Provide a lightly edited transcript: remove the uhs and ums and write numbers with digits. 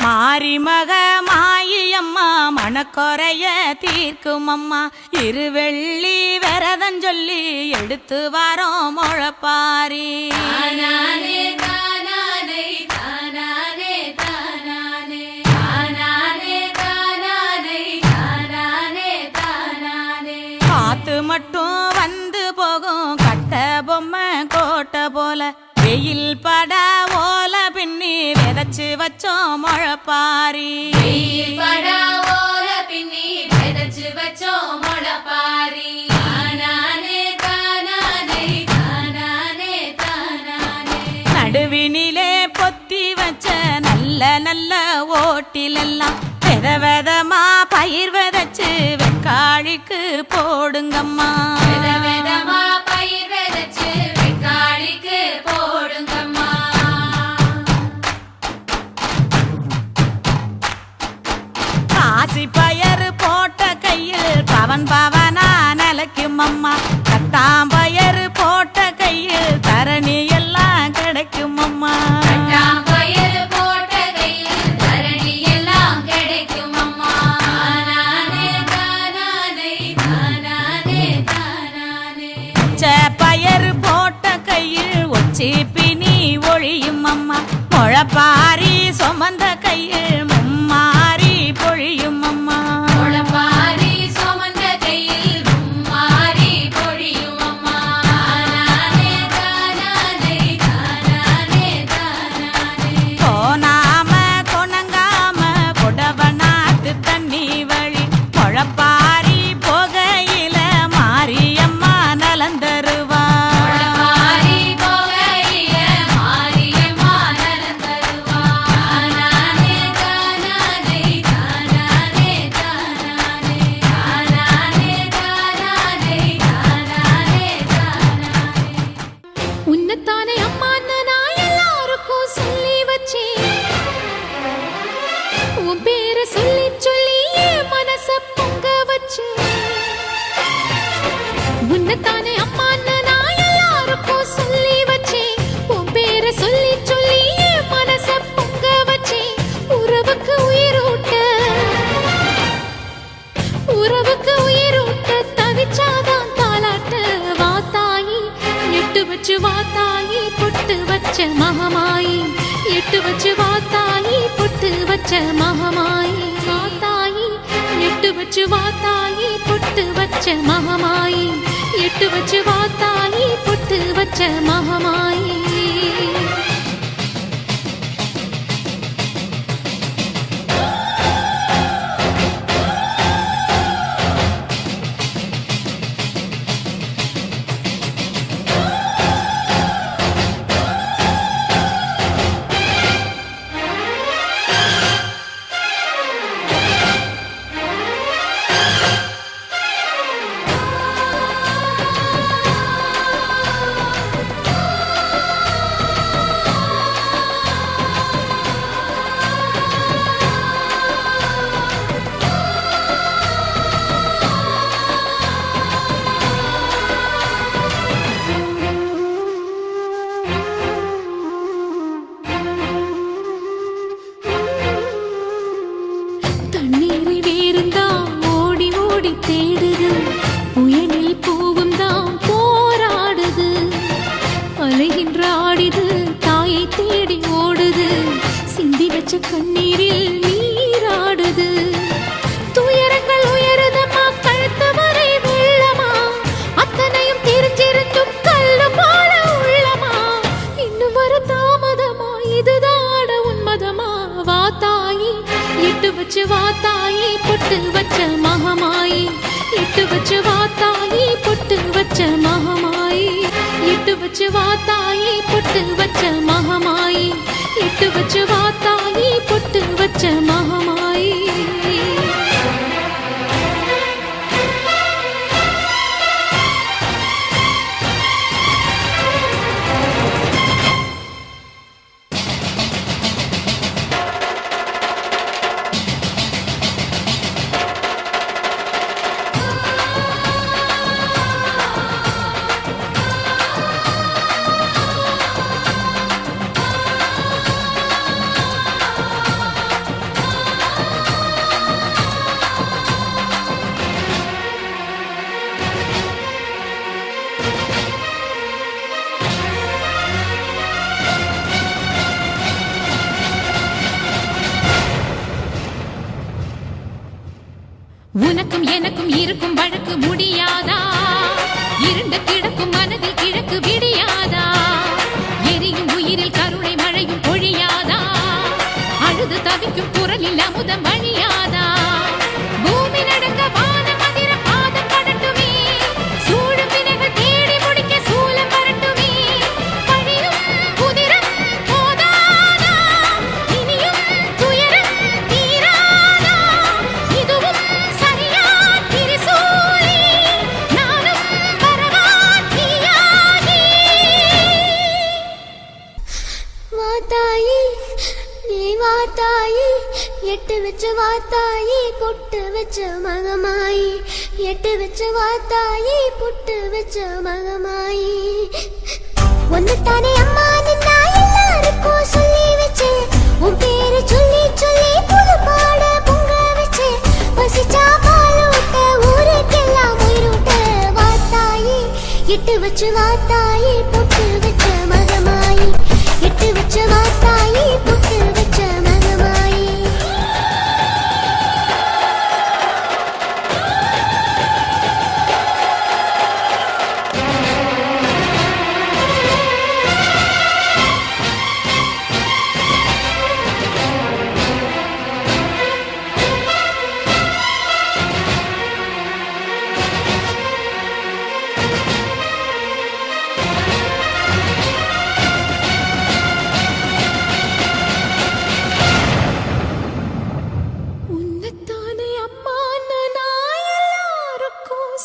மாரிமக மாயம்மா மனக்குறைய தீர்க்கும் அம்மா இருவெள்ளி விரதஞ்சொல்லி எடுத்து வரோம் முழப்பாரி. காத்து மட்டும் வந்து போகும் கட்ட பொம்மை கோட்டை போல வெயில் பட ஓல பின்னி விதைச்சு வச்சோம் முழப்பாரி. நடுவினிலே பொத்தி வச்ச நல்ல நல்ல ஓட்டிலெல்லாம் வித விதமா பயிர் விதைச்சு வெக்காளிக்கு போடுங்கம்மா. காசி பயறு போட்ட கையில் பவன் பவனா நிலைக்கும் அம்மா. கட்டாம்பயறு போட்ட கையில் தரணி எல்லாம் கிடைக்கும் அம்மா. பயறு போட்ட கையில் ஒச்சி பினி ஒழியும் அம்மா. முழப்பாரி சுமந்த கையில் மும்மாரி பொழியும் அம்மா. போனாம கொணங்காம புடவனாத்து தண்ணி வழி முழப்பாரி போகையில மாரியம்மா நலந்தருவா. உன்னத்தானே அம்மான்னு நான் எல்லாருக்கும் சொல்லி வச்சேன். உன் பேரை சொல்லி சொல்லி என் மனச பொங்க வச்சேன். உன்னத்தானே அம்மான்னு நான் எல்லாருக்கும் சொல்லி வச்சேன். உன் பேரை சொல்லி சொல்லி என் மனச பொங்க வச்சேன். உறவுக்கு உயிரூட்ட தவிச்சாதான் தாலாட்ட வாத்தாயி எட்டு வச்சு வாத்தாயி பொட்டு வச்ச மகமாயி. எட்டு வச்சு வாத்தாயி பொட்டு வச்ச மகமாயி. வாத்தாயி எட்டு வச்சு வாத்தாயி பொட்டு வச்ச மகமாயி. எட்டு வச்சு வாத்தாயி பொட்டு வச்ச மகமாயி. தண்ணீரில் வேறுந்தான் ஓடி ஓடி தேடுது. புயலில் பூவும் தான் போராடுது. அலைகின்ற ஆடிது தாயை தேடி ஓடுது. சிந்தி வச்ச கண்ணீரில் நீராடுது. துயரங்கள் உயருதம்மா கழுத்து வரை வெள்ளமா. அத்தனையும் தெரிஞ்சிருந்தும் கல்லு போல உள்ளமா. இன்னும் வர தாமதமா இதுதாட உன்மதமா. வாத்தாயி எட்டு வச்சு வாத்தாயி பொட்டு வச்ச மகமாயி. எட்டு வச்சு வாத்தாயி பொட்டு வச்ச மகமாயி. எட்டு வச்சு வாத்தாயி பொட்டு வச்ச மகமாயி. எட்டு வச்சு வாத்தாயி பொட்டு வச்ச மகமாயி. உனக்கும் எனக்கும் இருக்கும் வழக்கு முடியாதா? இருண்ட கிழக்கும் மனதில் கிழக்கு விடியாதா? எரியும் உயிரில் கருணை மழையும் பொழியாதா? அழுது தவிக்கும் குரலில் அமுதம் வழியாதா? பூமி நடுங்க வானம் அதிர பாதம் படட்டுமே, சூழும் வினைகள் தேடி முடிக்க சூலம் வரட்டுமே. பழியும் புதிரும் போதாதா, இனியும் துயரம் தீராதா? இதுவும் சரியா திரிசூலி, நானும் வரவா தீயாகி? வாத்தாயி நீ வாத்தாயி, எட்டு வச்ச வாத்தாயி, பொட்டு வச்ச மகமாயி, எட்டு வச்ச வாத்தாயி, பொட்டு வச்ச மகமாயி. ஒன்னுத்தானே அம்மா நின்னா எல்லாருக்கும் சொல்லி வச்சு, உன் பேரு சொல்லி சொல்லி புது பாட பொங்க வச்சு, பசிச்சா பாலூட்ட ஊருக்கெல்லாம் உயிரூட்ட. வாத்தாயி எட்டு வச்சு வாத்தாயி, பொட்டு வச்ச மகமாயி, எட்டு வச்ச வாத்தாயி, பொட்டு வச்ச மகமாயி. உன்னத்தானே அம்மா நான் எல்லாருக்கும்